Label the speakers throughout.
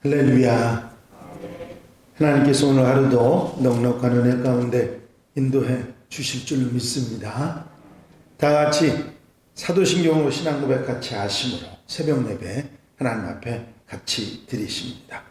Speaker 1: 할렐루야. 하나님께서 오늘 하루도 넉넉한 은혜 가운데 인도해 주실 줄 믿습니다. 다 같이 사도신경으로 신앙 고백 같이 하심으로 새벽 예배 하나님 앞에 같이 드리십니다.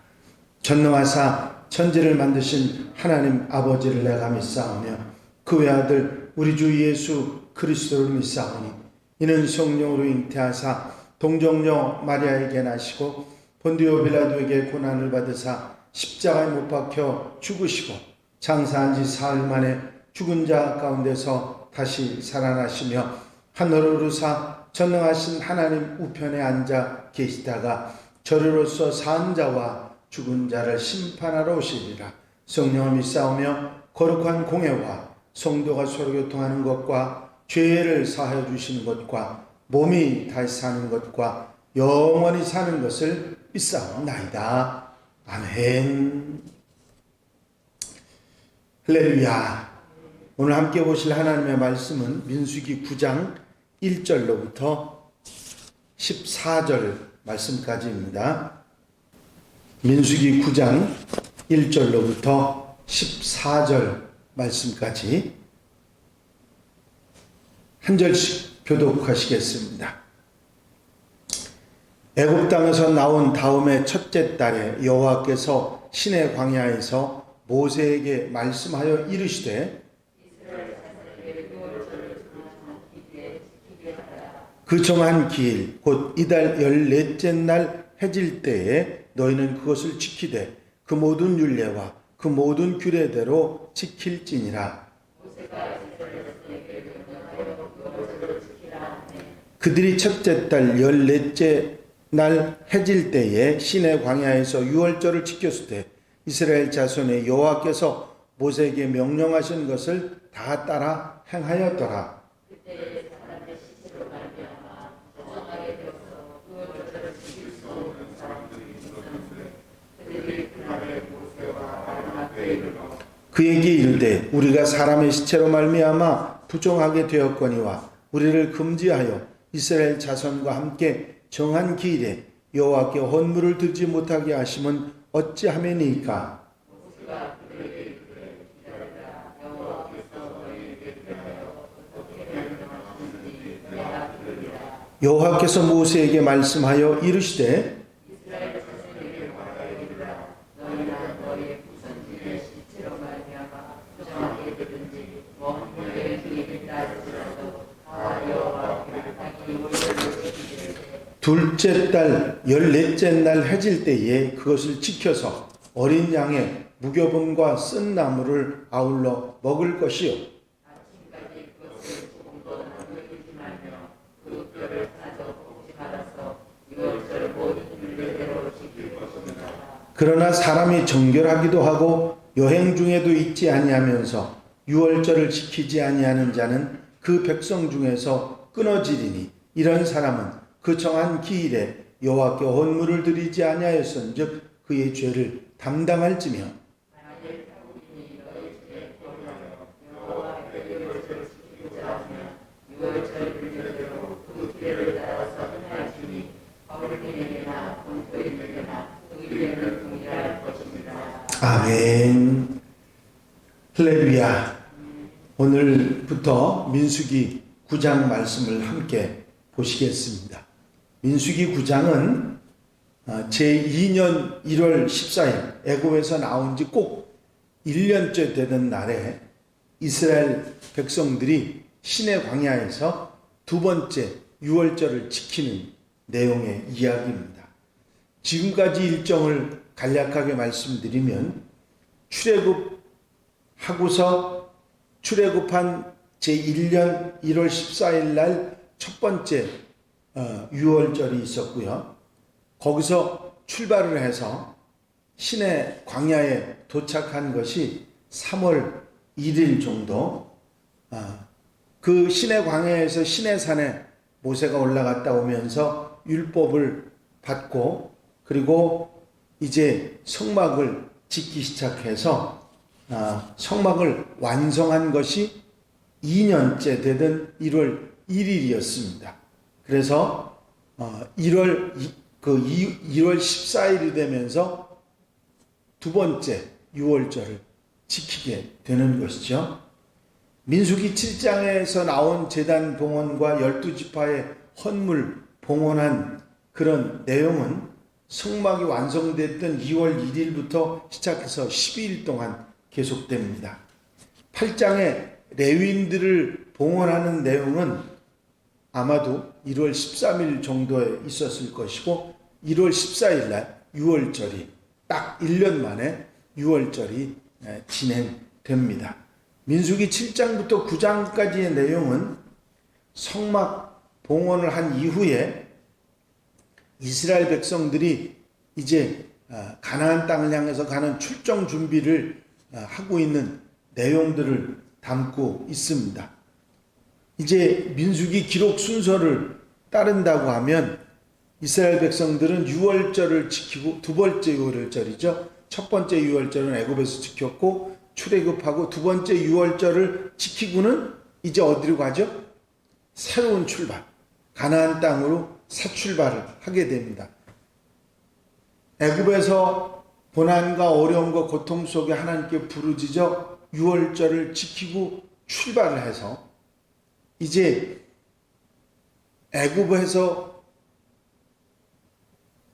Speaker 1: 전능하사 천지를 만드신 하나님 아버지를 내가 믿사오며 그 외아들 우리 주 예수 그리스도를 믿사오니 이는 성령으로 잉태하사 동정녀 마리아에게 나시고 본디오 빌라도에게 고난을 받으사 십자가에 못 박혀 죽으시고 장사한 지 사흘 만에 죽은 자 가운데서 다시 살아나시며 하늘로 오르사 전능하신 하나님 우편에 앉아 계시다가 저리로서 산 자와 죽은 자를 심판하러 오시리라. 성령을 믿사오며 거룩한 공회와 성도가 서로 교통하는 것과 죄를 사하여 주시는 것과 몸이 다시 사는 것과 영원히 사는 것을 믿사옵나이다. 아멘. 할렐루야. 오늘 함께 보실 하나님의 말씀은 민수기 9장 1절로부터 14절 말씀까지입니다. 민수기 9장 1절로부터 14절 말씀까지 한 절씩 교독하시겠습니다. 애굽 땅에서 나온 다음에 첫째 달에 여호와께서 시내 광야에서 모세에게 말씀하여 이르시되 그 정한 기일 곧 이달 14째 날 해질 때에 너희는 그것을 지키되 그 모든 율례와 그 모든 규례대로 지킬지니라. 그들이 첫째 달 14째 날 해질 때에 시내 광야에서 유월절을 지켰을 때 이스라엘 자손의 여호와께서 모세에게 명령하신 것을 다 따라 행하였더라. 그에게 이르되 우리가 사람의 시체로 말미암아 부정하게 되었거니와 우리를 금지하여 이스라엘 자손과 함께 정한 기일에 여호와께 헌물을 드리지 못하게 하심은 어찌하매니까? 여호와께서 모세에게 말씀하여 이르시되 둘째 달 14째 날 해질 때에 그것을 지켜서 어린 양의 무교분과 쓴 나물을 아울러 먹을 것이요. 그러나 사람이 정결하기도 하고 여행 중에도 있지 아니하면서 유월절을 지키지 아니하는 자는 그 백성 중에서 끊어지리니 이런 사람은 그 정한 기일에 여호와께 헌물을 드리지 아니하였은즉 그의 죄를 담당할지며 아멘. 할렐루야. 오늘부터 민수기 9장 말씀을 함께 보시겠습니다. 민수기 9장은 제2년 1월 14일 애굽에서 나온 지 꼭 1년째 되는 날에 이스라엘 백성들이 시내 광야에서 두 번째 유월절을 지키는 내용의 이야기입니다. 지금까지 일정을 간략하게 말씀드리면 출애굽하고서 출애굽한 제1년 1월 14일 날 첫 번째 유월절이 있었고요. 거기서 출발을 해서 시내 광야에 도착한 것이 3월 1일 정도. 그 시내 광야에서 시내산에 모세가 올라갔다 오면서 율법을 받고 그리고 이제 성막을 짓기 시작해서 성막을 완성한 것이 2년째 되던 1월 1일이었습니다. 그래서 1월 그 1월 14일이 되면서 두 번째 유월절을 지키게 되는 것이죠. 민수기 7장에서 나온 제단 봉헌과 12지파의 헌물 봉헌한 그런 내용은 성막이 완성됐던 2월 1일부터 시작해서 12일 동안 계속됩니다. 8장에 레위인들을 봉헌하는 내용은 아마도 1월 13일 정도에 있었을 것이고 1월 14일 날 6월절이 딱 1년 만에 6월절이 진행됩니다. 민수기 7장부터 9장까지의 내용은 성막 봉헌을 한 이후에 이스라엘 백성들이 이제 가나안 땅을 향해서 가는 출정 준비를 하고 있는 내용들을 담고 있습니다. 이제 민수기 기록 순서를 따른다고 하면 이스라엘 백성들은 유월절을 지키고 두 번째 유월절이죠. 첫 번째 유월절은 애굽에서 지켰고 출애굽하고 두 번째 유월절을 지키고는 이제 어디로 가죠? 새로운 출발, 가나안 땅으로 새 출발을 하게 됩니다. 애굽에서 고난과 어려움과 고통 속에 하나님께 부르짖어 유월절을 지키고 출발을 해서 이제 애굽에서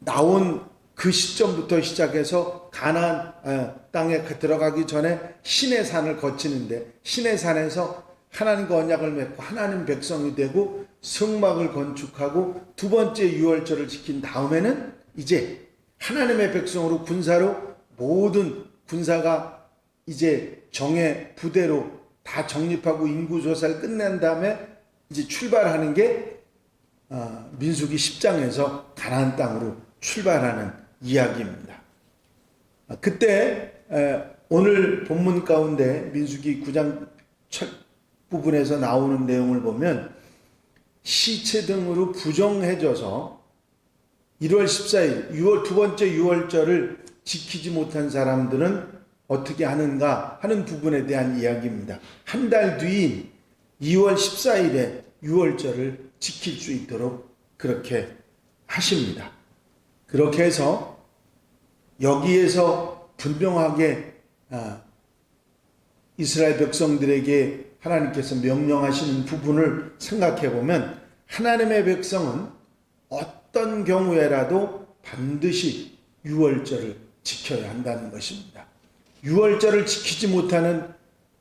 Speaker 1: 나온 그 시점부터 시작해서 가나안 땅에 들어가기 전에 시내산을 거치는데 시내산에서 하나님과 언약을 맺고 하나님 백성이 되고 성막을 건축하고 두 번째 유월절을 지킨 다음에는 이제 하나님의 백성으로 군사로 모든 군사가 이제 정예 부대로 다 정립하고 인구조사를 끝낸 다음에 이제 출발하는 게 민수기 10장에서 가나안 땅으로 출발하는 이야기입니다. 그때 오늘 본문 가운데 민수기 9장 첫 부분에서 나오는 내용을 보면 시체 등으로 부정해져서 1월 14일 두 번째 유월절을 지키지 못한 사람들은 어떻게 하는가 하는 부분에 대한 이야기입니다. 한 달 뒤인 2월 14일에 유월절을 지킬 수 있도록 그렇게 하십니다. 그렇게 해서 여기에서 분명하게 이스라엘 백성들에게 하나님께서 명령하시는 부분을 생각해 보면 하나님의 백성은 어떤 경우에라도 반드시 유월절을 지켜야 한다는 것입니다. 유월절을 지키지 못하는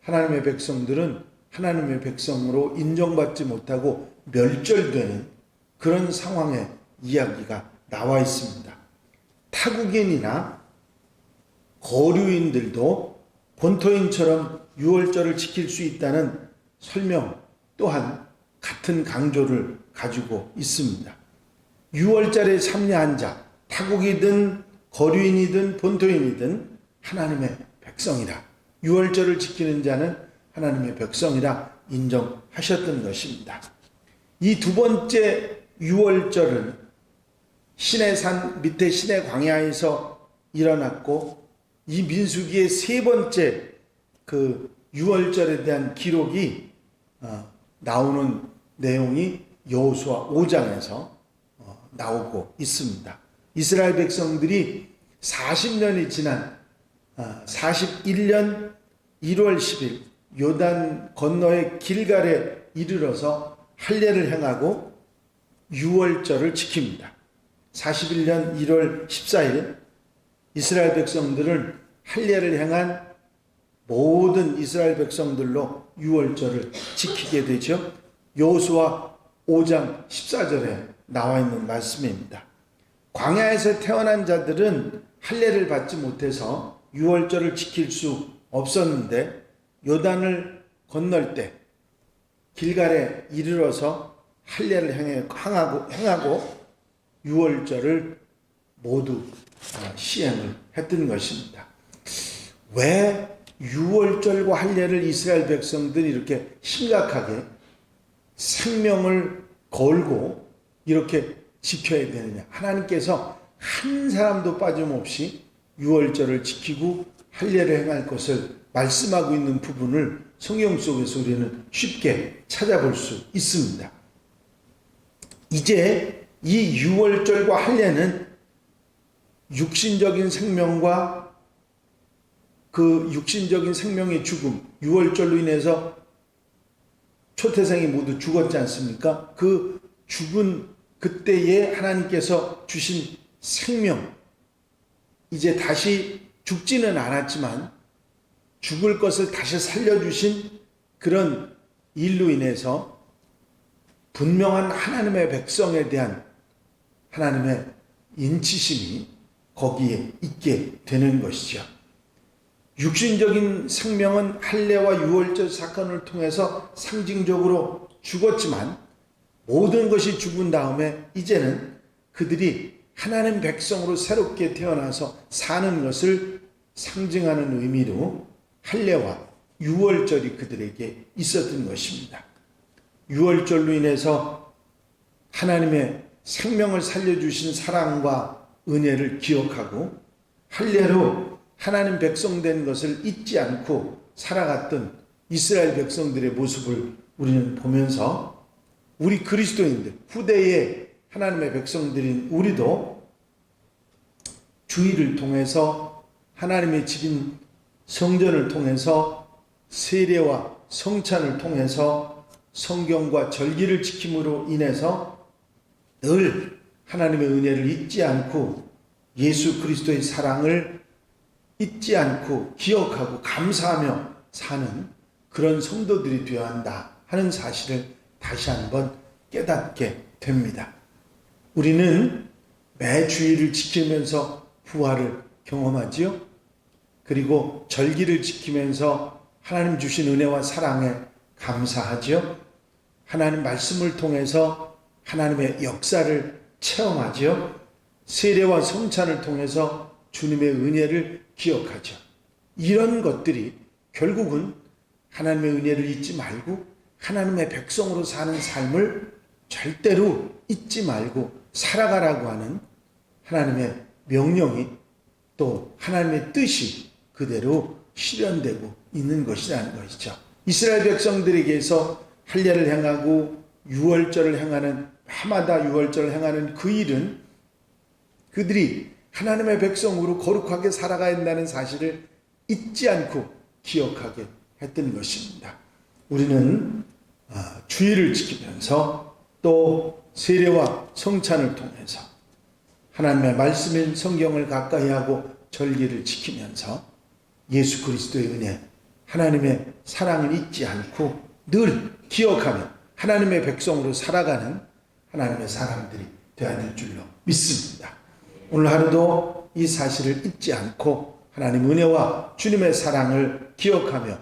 Speaker 1: 하나님의 백성들은 하나님의 백성으로 인정받지 못하고 멸절되는 그런 상황의 이야기가 나와 있습니다. 타국인이나 거류인들도 본토인처럼 유월절을 지킬 수 있다는 설명 또한 같은 강조를 가지고 있습니다. 유월절에 참여한 자, 타국이든 거류인이든 본토인이든 하나님의 백성이라, 유월절을 지키는 자는 하나님의 백성이라 인정하셨던 것입니다. 이 두 번째 유월절은 시내산 밑에 시내 광야에서 일어났고 이 민수기의 세 번째 그 유월절에 대한 기록이 나오는 내용이 여호수아 5장에서 나오고 있습니다. 이스라엘 백성들이 40년이 지난 41년 1월 10일 요단 건너의 길갈에 이르러서 할례를 행하고 유월절을 지킵니다. 41년 1월 14일 이스라엘 백성들은 할례를 행한 모든 이스라엘 백성들로 유월절을 지키게 되죠. 여호수아 5장 14절에 나와 있는 말씀입니다. 광야에서 태어난 자들은 할례를 받지 못해서 유월절을 지킬 수 없었는데 요단을 건널 때 길갈에 이르러서 할례를 행하고 유월절을 모두 시행을 했던 것입니다. 왜 유월절과 할례를 이스라엘 백성들이 이렇게 심각하게 생명을 걸고 이렇게 지켜야 되느냐? 하나님께서 한 사람도 빠짐없이 유월절을 지키고 할례를 행할 것을 말씀하고 있는 부분을 성경 속에서 우리는 쉽게 찾아볼 수 있습니다. 이제 이 유월절과 할례는 육신적인 생명과 그 육신적인 생명의 죽음, 유월절로 인해서 초태생이 모두 죽었지 않습니까? 그 죽은 그때에 하나님께서 주신 생명, 이제 다시 죽지는 않았지만 죽을 것을 다시 살려주신 그런 일로 인해서 분명한 하나님의 백성에 대한 하나님의 인치심이 거기에 있게 되는 것이죠. 육신적인 생명은 할례와 유월절 사건을 통해서 상징적으로 죽었지만 모든 것이 죽은 다음에 이제는 그들이 하나님 백성으로 새롭게 태어나서 사는 것을 상징하는 의미로 할례와 유월절이 그들에게 있었던 것입니다. 유월절로 인해서 하나님의 생명을 살려주신 사랑과 은혜를 기억하고 할례로 하나님 백성 된 것을 잊지 않고 살아갔던 이스라엘 백성들의 모습을 우리는 보면서 우리 그리스도인들, 후대의 하나님의 백성들인 우리도 주일을 통해서 하나님의 집인 성전을 통해서 세례와 성찬을 통해서 성경과 절기를 지킴으로 인해서 늘 하나님의 은혜를 잊지 않고 예수 그리스도의 사랑을 잊지 않고 기억하고 감사하며 사는 그런 성도들이 되어야 한다 하는 사실을 다시 한번 깨닫게 됩니다. 우리는 매 주일을 지키면서 부활을 경험하지요. 그리고 절기를 지키면서 하나님 주신 은혜와 사랑에 감사하지요. 하나님 말씀을 통해서 하나님의 역사를 체험하지요. 세례와 성찬을 통해서 주님의 은혜를 기억하죠. 이런 것들이 결국은 하나님의 은혜를 잊지 말고 하나님의 백성으로 사는 삶을 절대로 잊지 말고 살아가라고 하는 하나님의 명령이 또 하나님의 뜻이 그대로 실현되고 있는 것이라는 것이죠. 이스라엘 백성들에게서 할례를 행하고 유월절을 행하는 해마다 유월절을 행하는 그 일은 그들이 하나님의 백성으로 거룩하게 살아가야 한다는 사실을 잊지 않고 기억하게 했던 것입니다. 우리는 주일을 지키면서 또 세례와 성찬을 통해서 하나님의 말씀인 성경을 가까이 하고 절기를 지키면서 예수 그리스도의 은혜, 하나님의 사랑을 잊지 않고 늘 기억하며 하나님의 백성으로 살아가는 하나님의 사람들이 되어야 될 줄로 믿습니다. 오늘 하루도 이 사실을 잊지 않고 하나님 은혜와 주님의 사랑을 기억하며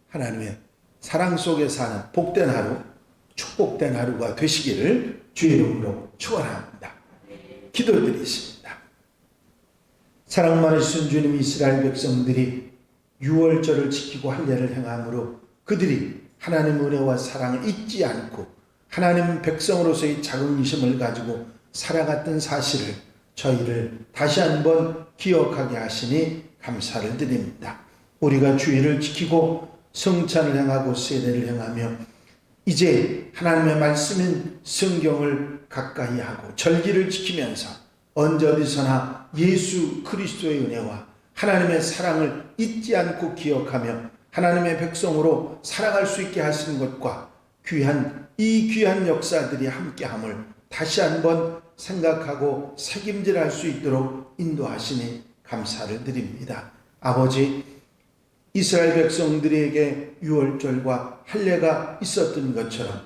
Speaker 1: 하나님의 사랑 속에 사는 복된 하루, 축복된 하루가 되시기를 주의 이름으로 축원합니다. 기도드리겠습니다. 사랑 많으신 주님, 이스라엘 백성들이 유월절을 지키고 할례를 행함으로 그들이 하나님 은혜와 사랑을 잊지 않고 하나님 백성으로서의 자긍심을 가지고 살아갔던 사실을 저희를 다시 한번 기억하게 하시니 감사를 드립니다. 우리가 주일을 지키고 성찬을 행하고 세례를 행하며 이제 하나님의 말씀인 성경을 가까이 하고 절기를 지키면서 언제 어디서나 예수 그리스도의 은혜와 하나님의 사랑을 잊지 않고 기억하며 하나님의 백성으로 살아갈 수 있게 하시는 것과 이 귀한 역사들이 함께함을 다시 한번 생각하고 책임질할 수 있도록 인도하시니 감사를 드립니다. 아버지, 이스라엘 백성들에게 유월절과 할례가 있었던 것처럼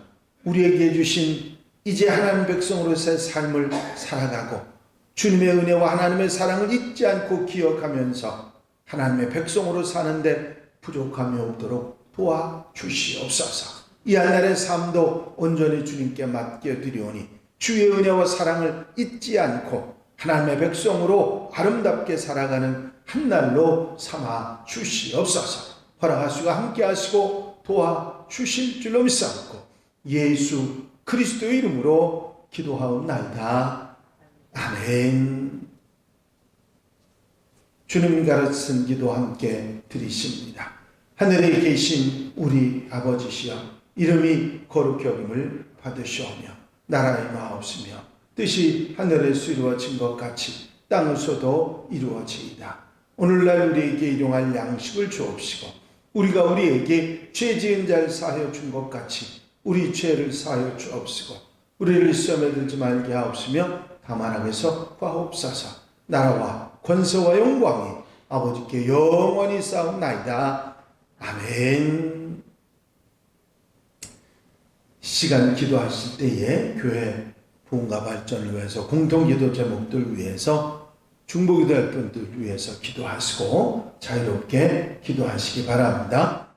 Speaker 1: 우리에게 주신 이제 하나님 백성으로서의 삶을 살아가고 주님의 은혜와 하나님의 사랑을 잊지 않고 기억하면서 하나님의 백성으로 사는데 부족함이 없도록 도와주시옵소서. 이 한날의 삶도 온전히 주님께 맡겨드리오니 주의 은혜와 사랑을 잊지 않고 하나님의 백성으로 아름답게 살아가는 한날로 삼아 주시옵소서. 허락하시고 함께 하시고 도와주실 줄로 믿사옵고 예수 그리스도의 이름으로 기도하옵나이다. 아멘. 주님 가르친 기도 함께 드리십니다. 하늘에 계신 우리 아버지시여, 이름이 거룩히 여김을 받으시오며 나라의 마옵시며 뜻이 하늘에서 이루어진 것 같이 땅에서도 이루어지이다. 오늘날 우리에게 일용할 양식을 주옵시고 우리가 우리에게 죄 지은 자를 사하여 준 것 같이 우리 죄를 사하여 주옵시고 우리를 시험에 들지 말게 하옵시며 다만 악에서 구하옵소서. 나라와 권세와 영광이 아버지께 영원히 쌓옵나이다. 아멘. 시간 기도하실 때에 교회 부흥과 발전을 위해서 공통기도 제목들 위해서 중보기도할 분들 위해서 기도하시고 자유롭게 기도하시기 바랍니다.